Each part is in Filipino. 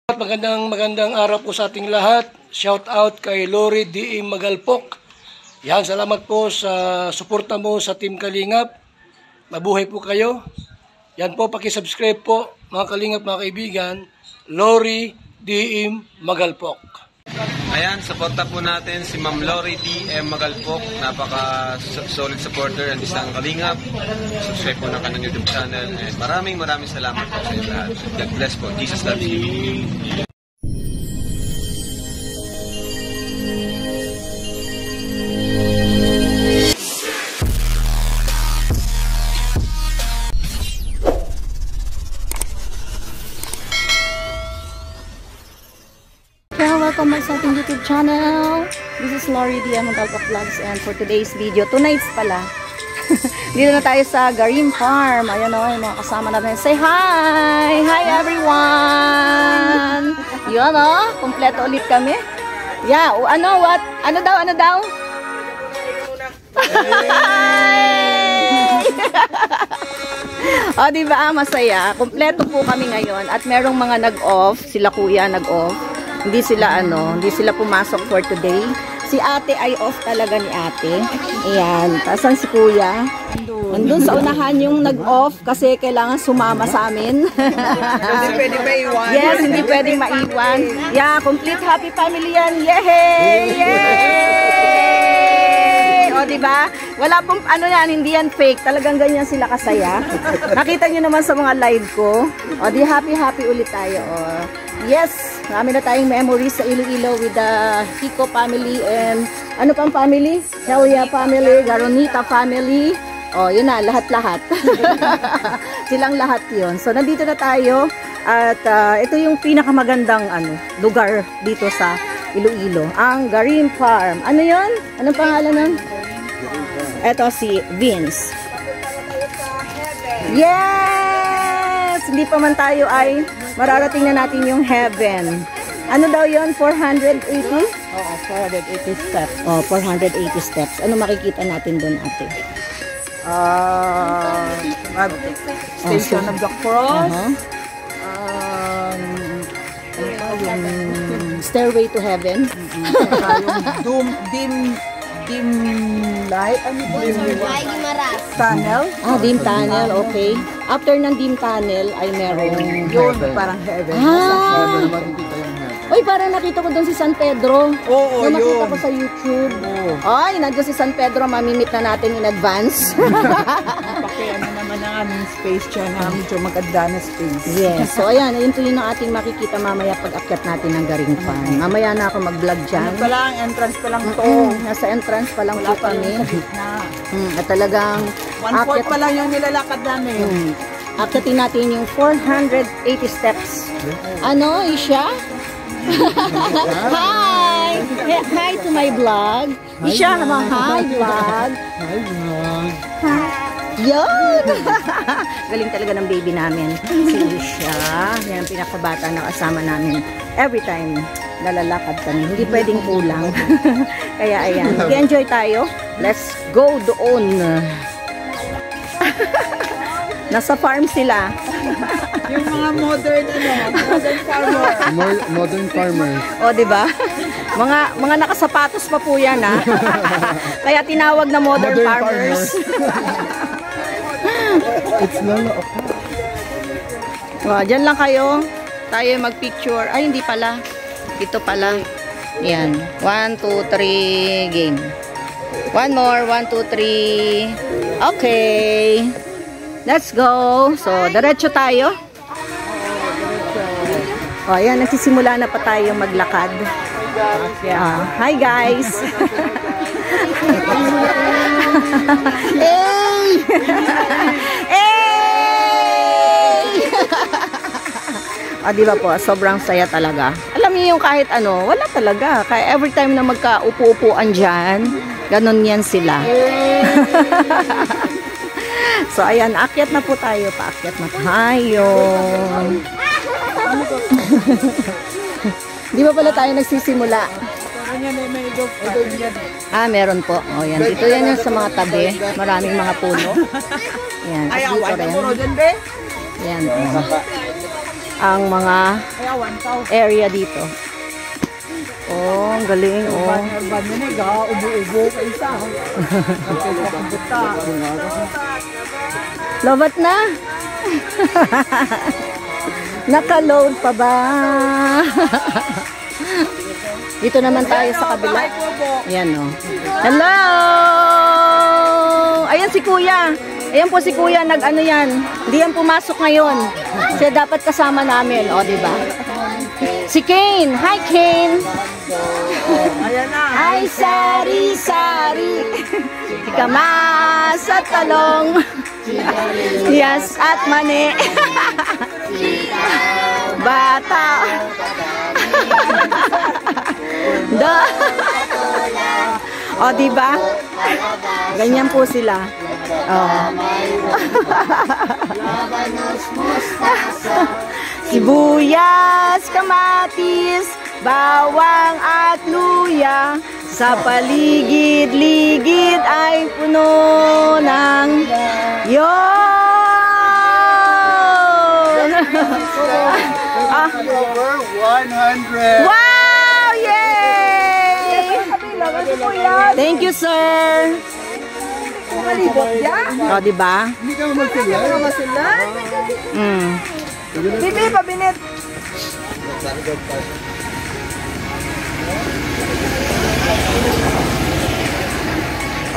Magandang araw po sa ating lahat. Shout out kay Lori D. Magalpok. Yan, salamat po sa suporta mo sa Team Kalingap. Mabuhay po kayo. Yan po, paki-subscribe po mga Kalingap, mga kaibigan. Lori D. Magalpok. Ayan, suporta po natin si Ma'am Lori D. Magalpok. Napaka-solid supporter and isang Kalingap. Subscribe po na kanyang YouTube channel. And maraming salamat po sa inyo lahat. God bless po. Jesus loves you. Welcome back sa ating YouTube channel. This is Lori D. Magalpok Vlogs, and for today's video, tonight's pala. Dito na tayo sa Garim Farm. Ayan o, yung mga kasama natin. Say hi! Hi everyone! Yun o, kompleto ulit kami. Yeah, ano daw? O, diba? Masaya. Kompleto po kami ngayon. At merong mga nag-off. Sila kuya nag-off. Hindi sila pumasok for today. Si ate ay off talaga ni ate. Ayan. Tasan si kuya? Andun sa unahan yung nag-off kasi kailangan sumama sa amin. Hindi pwede maiwan. Yes, hindi pwede maiwan. Yeah, complete happy family yan. Yay! Yay! O, diba? Wala pong ano yan, hindi yan fake. Talagang ganyan sila kasaya. Nakita nyo naman sa mga live ko. O, di happy ulit tayo. O. Yes, marami na tayong memories sa Iloilo with the Kiko family and ano pang family? Helia family, Garonita family. Oh, yun na, lahat-lahat. Silang lahat yun. So, nandito na tayo at ito yung pinakamagandang lugar dito sa Iloilo. Ang Garim Farm. Ano yun? Anong pangalan nun? Ito si Vince. Yes! Hindi pa man tayo ay mararating na natin yung heaven. Ano daw yun? 480? Oo, 480 steps. Oh, 480 steps. Ano makikita natin doon, ate? Station of the Cross. Yung Stairway to Heaven. Yung dim light. Ano ba? Tunnel. Ah, dim tunnel. Okay. After ng dim tunnel ay meron Yun, parang heaven. Ah! Uy, parang nakita ko doon si San Pedro. Oo, nakita yun. ko sa YouTube. Oo. Ay, nandiyan si San Pedro. Mamimit na natin in advance. Pakiano naman ang aming space dyan. Medyo maganda na space. Yes. So, ayan. Yun po yung ating makikita mamaya pag-akyat natin ng Garing Farm. Mamaya na ako mag-vlog dyan. Ano pa lang, entrance pa lang to. Nasa entrance pa lang po kami. Na. At talagang 1/4 pa lang yung nilalakad namin. Akyatin natin yung 480 steps. Ano, Isha? Hi! Hi to my vlog. Isha, naman, hi vlog. Hi, vlog. Yun! Galing talaga ng baby namin. Si Isha. Yan ang pinakabata na kasama namin. Every time nalalakad kami. Hindi pwedeng kulang. Kaya ayan. Mag-enjoy tayo. Let's go doon. Nasa farm sila. Yung mga modern farmer. Modern farmers. O, di ba? Mga nakasapatos pa po yan, ha? Kaya tinawag na modern farmers. It's Lolo. O, dyan lang kayo. Tayo mag-picture. Ay, hindi pala. Ito pala. Yan. 1, 2, 3, game. One more. 1, 2, 3. Okay. Let's go. So, diretso tayo. O, ayan. Nagsisimula na pa tayo maglakad. Hi, guys. Hey! Hey! O, diba po? Sobrang saya talaga. Alam niyo yung kahit ano, wala talaga. Kaya every time na magka-upo-upuan dyan, ganun yan sila. So, ayan, akyat na po tayo. Paakyat na tayo. Di ba pala tayo nagsisimula? Ah, meron po. O, yan. Dito yan yung sa mga tabi. Maraming mga puno. Yan. At dito rin. Yan. ang mga area dito. Oh, ang galing. Oh. Ubo-ubo ka isa. Lobat na. Naka-load pa ba? Dito naman tayo sa kabila. Ayan o. Hello! Ayan si Kuya. Ayan po si Kuya. Nag-ano yan. Hindi yan pumasok ngayon. Siya dapat kasama namin. O, diba? Si Kane. Hi, Kane. Ayan na. Ay, sari-sari. Ikamas at talong. Yes, at mani. Bata. O, diba? Ganyan po sila. Oh. Sibuyas, kamatis, bawang at luya, sa paligid-ligid ay puno ng yon. Over 100. Wow! Yay! Thank you, sir. O, diba? Hindi ka magsilan? Bibi, pabinit.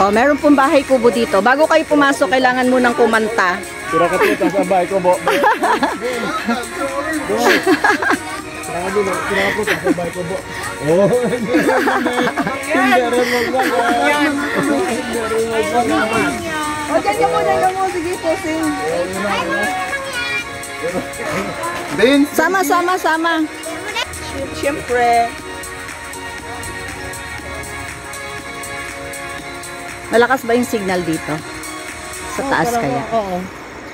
O, meron pong bahay kubo dito. Bago kayo pumasok, kailangan munang kumanta. Tira ka po sa bahay ko, bo. Tira ka po sa bahay ko, bo. Oh. O, dyan ka muna lang mo. Sige po, sing. Din. Sama. Siyempre. Malakas ba yung signal dito? Sa taas kaya? Oo.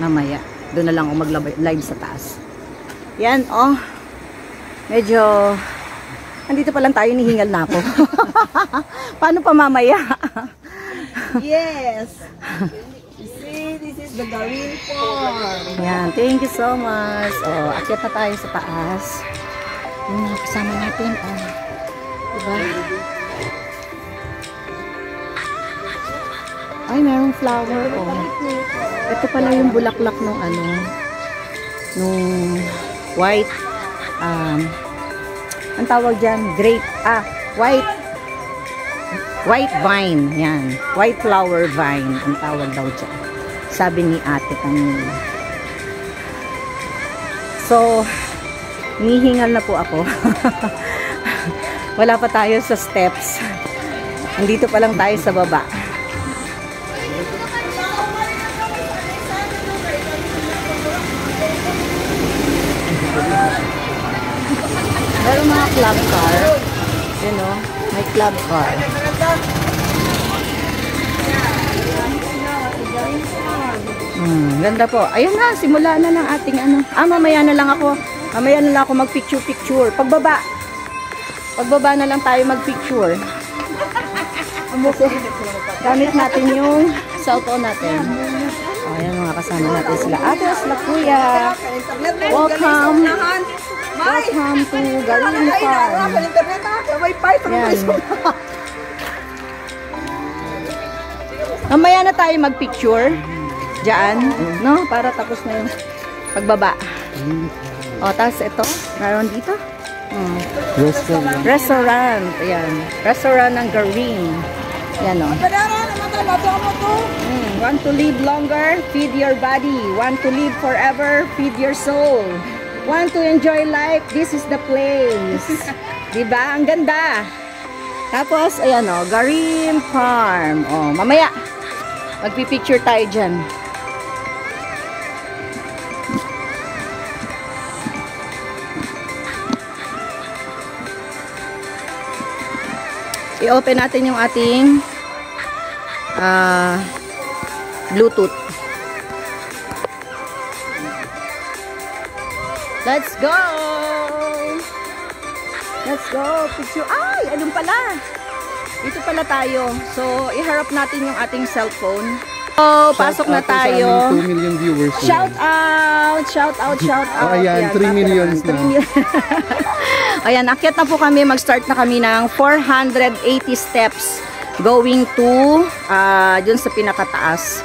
Mamaya. Doon na lang ako mag-live sa taas. Yan, oh. Medyo... Andito pa lang tayo, nihingal na ako. Paano pa mamaya? Yes. See, this is the Garin Farm. Yan, thank you so much. Oh, akyat na tayo sa taas. Yung mga kasama natin, oh. Diba? Ay, merong flower, oh. Ito pala yung bulaklak nung ano, nung white, ang tawag dyan, grape, white vine, yan. White flower vine, ang tawag daw dyan. Sabi ni ate kanina. So, nihingal na po ako. Wala pa tayo sa steps. Andito pa lang tayo sa baba. Meron mga club car. Yun o, may club car. Ganda po. Ayun na, simula na ng ating ano. Mamaya na lang ako. Mamaya na lang ako mag-picture-picture. Pagbaba. Pagbaba na lang tayo mag-picture. Gamit natin yung cellphone natin. Ayan mga kasama natin sila. Ate, sila kuya. Welcome. Welcome to Garin Farm. Yan. Mamaya na tayo mag-picture. Diyan. No? Para tapos na yung pagbaba. O, tapos ito. Meron dito. Restaurant. Ayan. Restaurant ng Garin. Yan o. Want to live longer? Feed your body. Want to live forever? Feed your soul. Want to enjoy life? This is the place. Diba? Ang ganda. Tapos, ayan o. Garin Farm. O, mamaya. Magpipicture tayo dyan. I-open natin yung ating Bluetooth. Let's go! Let's go! Picture. Ay! Anong pala? Dito pala tayo. So, iharap natin yung ating cellphone Oh, pasok na tayo. 2 million viewers. Shout out! Shout out! Shout out! Oh, ayan, 3 millions na. Ayan, akyat na po kami. Mag-start na kami ng 480 steps going to dun sa pinakataas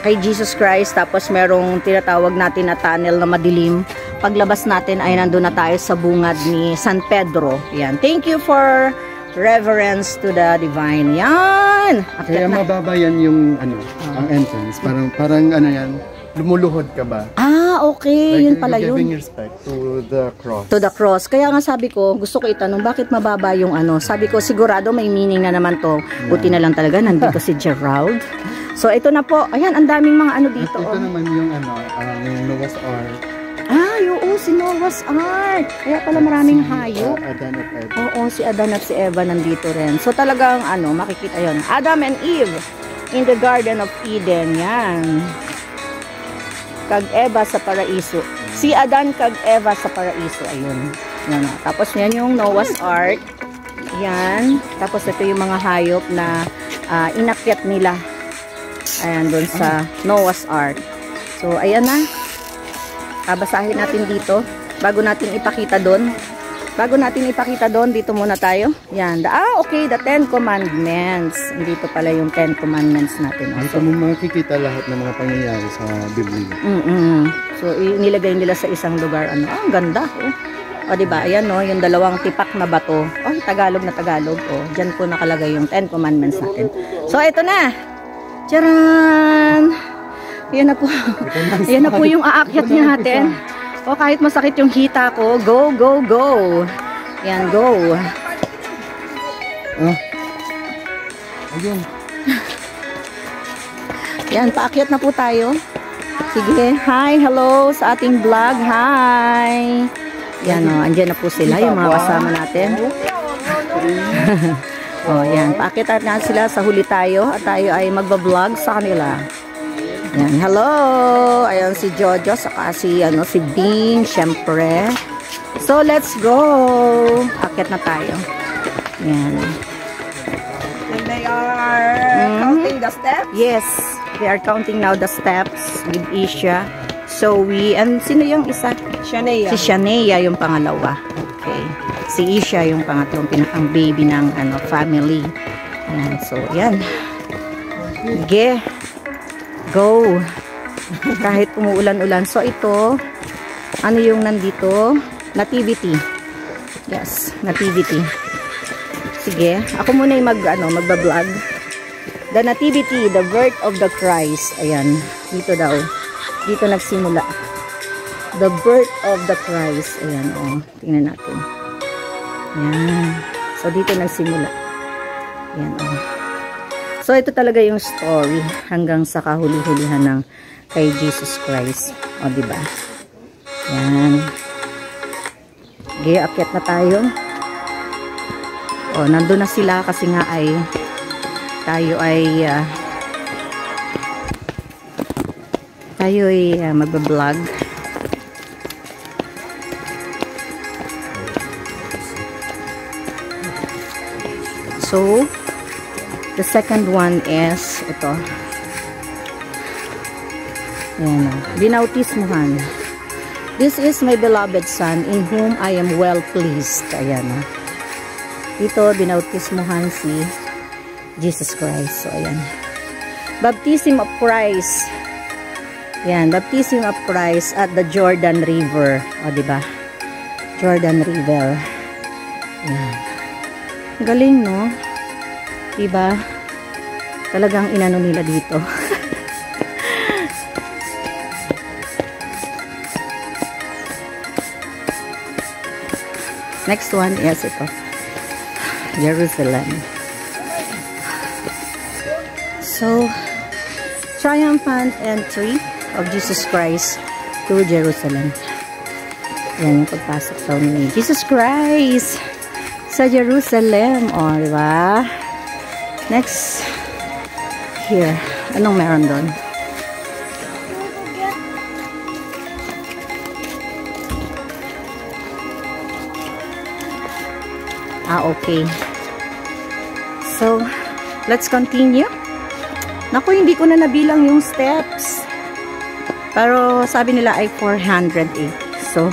kay Jesus Christ. Tapos merong tinatawag natin na tunnel na madilim. Paglabas natin ay nandun na tayo sa bungad ni San Pedro. Ayan. Thank you for reverence to the divine. Yan! Kaya mababa yan yung ang entrance. Parang ano yan, lumuluhod ka ba? Okay. Like, Yun pala you're yun. giving respect to the cross. To the cross. Kaya nga sabi ko, gusto ko itanong, bakit mababa yung ano? Sabi ko, sigurado may meaning na naman to. Buti na lang talaga, nandito si Gerald. So, ito na po. Ayan, ang daming mga ano dito. Ito naman yung Noah's Ark. Oo, si Noah's Ark. Kaya pala maraming hayop. Adan at Eva. Oo, si Adan at si Eva nandito rin. So, talagang makikita yon. Adam and Eve in the Garden of Eden. Yan. Kag Eva sa paraiso. Si Adan kag Eva sa paraiso. Ayun. Yan. Tapos yan yung Noah's Ark. Yan. Tapos ito yung mga hayop na inakyat nila. Ayan, doon sa Noah's Ark. So, ayan na. Basahin natin dito. Bago natin ipakita doon. Dito muna tayo. Yan. Okay. The 10 Commandments. Dito pala yung 10 Commandments natin. Dito mo makikita lahat ng mga pangyayari sa Biblia. So, nilagay nila sa isang lugar. Ang ganda. O, diba? Ayan, no? Yung dalawang tipak na bato. Tagalog na Tagalog. Diyan po nakalagay yung 10 Commandments natin. So, ito na. Charan! Ayan na po. Ayan na po yung aakyat natin. Kahit masakit yung hita ko. Go, go, go. Ayan, go. Ayun. Ayan, paakyat na po tayo. Sige. Hi, hello sa ating vlog. Hi. Ayan, andyan na po sila, yung mga kasama natin. Ayan, paakyat na sila. Sa huli tayo. At tayo ay magbablog sa kanila. Ayan, hello! Ayan si Jojo, saka si Bing, syempre. So, let's go! Akit na tayo. Ayan. And they are counting the steps? Yes, they are counting now the steps with Isha. So, and sino yung isa? Shania. Si Shania yung pangalawa. Okay. Si Isha yung pangatlong pinakang baby ng family. Ayan, so, yan. Sige. Go! Kahit umuulan-ulan. So, ito, ano yung nandito? Nativity. Yes, nativity. Sige, ako muna yung magbablog. The nativity, the birth of the Christ. Ayan, dito daw. Dito nagsimula. The birth of the Christ. Ayan, tingnan natin. Ayan. So, dito nagsimula. Ayan, So, ito talaga yung story hanggang sa kahuli-hulihan ng kay Jesus Christ. Diba? Yan. Okay, akyat na tayo. Nandun na sila kasi nga tayo ay magbablog. So, the second one is ito. Ayan, binautismuhan. This is my beloved son in whom I am well pleased. Ayan. Dito, binautismuhan si Jesus Christ. So, ayan. Baptism of Christ. Ayan, baptism of Christ at the Jordan River. Diba? Jordan River. Ayan. Galing, no? Diba? Talagang inano nila dito. Next one is ito. Jerusalem. So, triumphant entry of Jesus Christ to Jerusalem. Yan yung pagpasok daw ni Jesus Christ sa Jerusalem. Diba? Next, here. Anong meron doon? Okay. So, let's continue. Naku, hindi ko na nabilang yung steps. Pero sabi nila ay 408. So,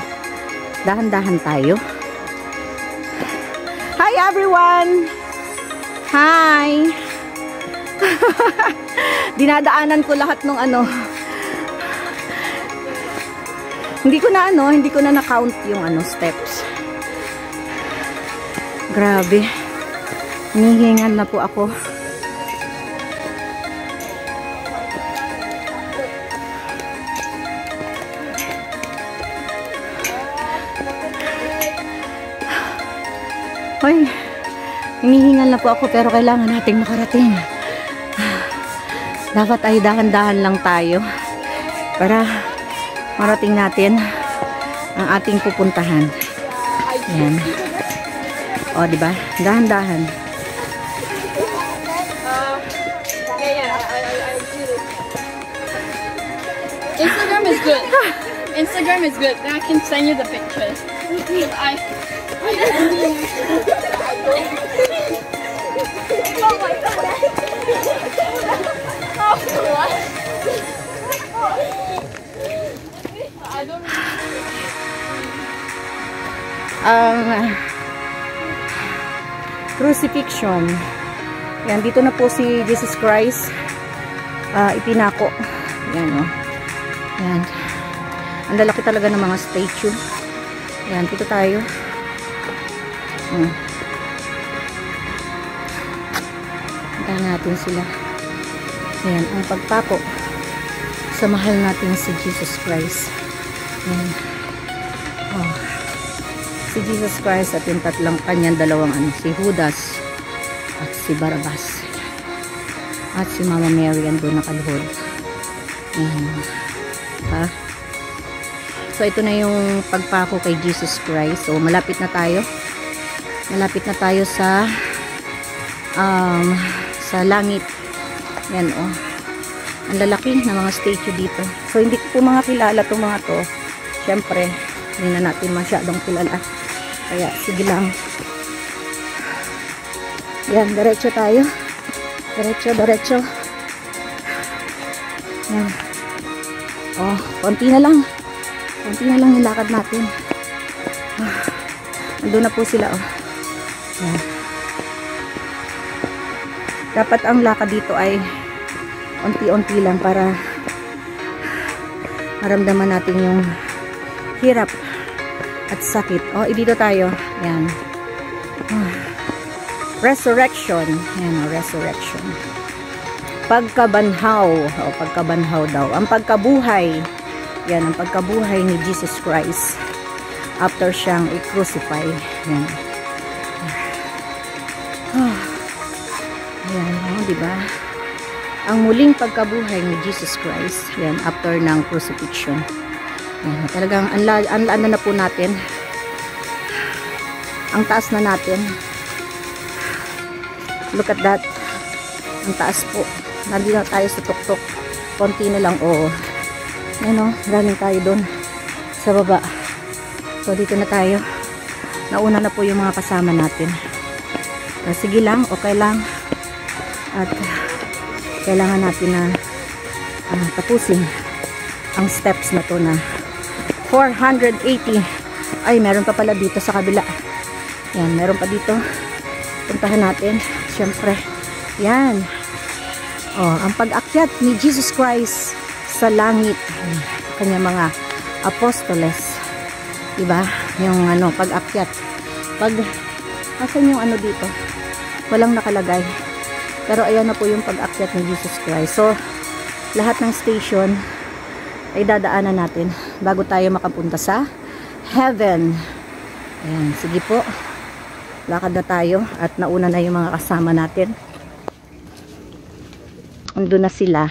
dahan-dahan tayo. Hi everyone! Hi! Dinadaanan ko lahat ng ano. Hindi ko na na-count yung ano, steps. Grabe. Hinihingal na po ako. Hoy, hinihingal na po ako pero kailangan nating makarating. Dapat ay dahan-dahan lang tayo para marating natin ang ating pupuntahan. Yan. O, diba? Dahan-dahan. Instagram is good. Instagram is good. Then I can send you the pictures. Crucifixion. Yan, dito na po si Jesus Christ. Ipinako. Yan, o. Yan. Ang lalaki talaga ng mga statue. Yan, dito tayo. Hintayin natin sila. Yan, ang pagpako sa mahal natin si Jesus Christ. Yan. Oh. Si Jesus Christ at yung tatlong kanyang dalawang ano, si Judas at si Barabas. At si Mama Mary andun nakaluhod. Yan. Ha? So, ito na yung pagpako kay Jesus Christ. So, malapit na tayo. Malapit na tayo sa langit. Yan, oh. Ang lalaki ng mga statue dito. So, hindi ko po mga kilala itong mga to. Siyempre, hindi na natin masyadong kilala. Kaya, sige lang. Yan, diretso tayo. Diretso. Yan. Oh, konti na lang. Konti na lang yung lakad natin. Andun na po sila, oh. Yan. Dapat ang lakad dito ay unti-unti lang para maramdaman natin yung hirap at sakit. Oh, dito tayo. Yan. Resurrection. Yan, oh, resurrection. Pagkabanhaw. O, pagkabanhaw daw. Ang pagkabuhay. Yan, ang pagkabuhay ni Jesus Christ after siyang i-crucify. Yan. Ayan, diba? Ang muling pagkabuhay ni Jesus Christ. Yan, after ng crucifixion. Yan, talagang ano na po natin. Ang taas na natin. Look at that. Ang taas po. Nandito na tayo sa tuktok. Konti na lang, oo. Yan, o, galing tayo doon sa baba. So, dito na tayo. Nauna na po yung mga kasama natin. Sige lang, okay lang. At kailangan natin na tapusin ang steps na to na 480. Ay, meron pa pala dito sa kabila. Yan, meron pa dito. Puntahan natin. Siyempre. Yan. Oh, ang pag-akyat ni Jesus Christ sa langit. Kanya mga apostoles. Diba? Yung ano, pag-akyat. Asan yung ano dito? Walang nakalagay. Pero ayan na po yung pag-akyat ni Jesus Christ. So, lahat ng station ay dadaanan natin bago tayo makapunta sa heaven. Ayan, sige po. Lakad na tayo at nauna na yung mga kasama natin. Andun na sila.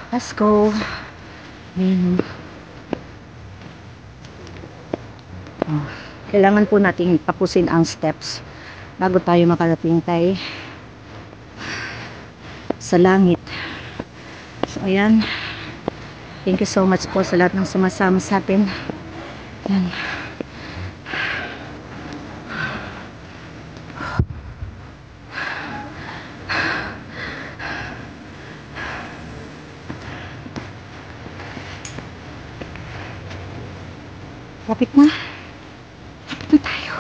Let's go. Oh, kailangan po natin tapusin ang steps bago tayo makarating tayo sa langit. So, ayan. Thank you so much po sa lahat ng sumasama sa atin. Ayan. Kapit na. Kapit na tayo.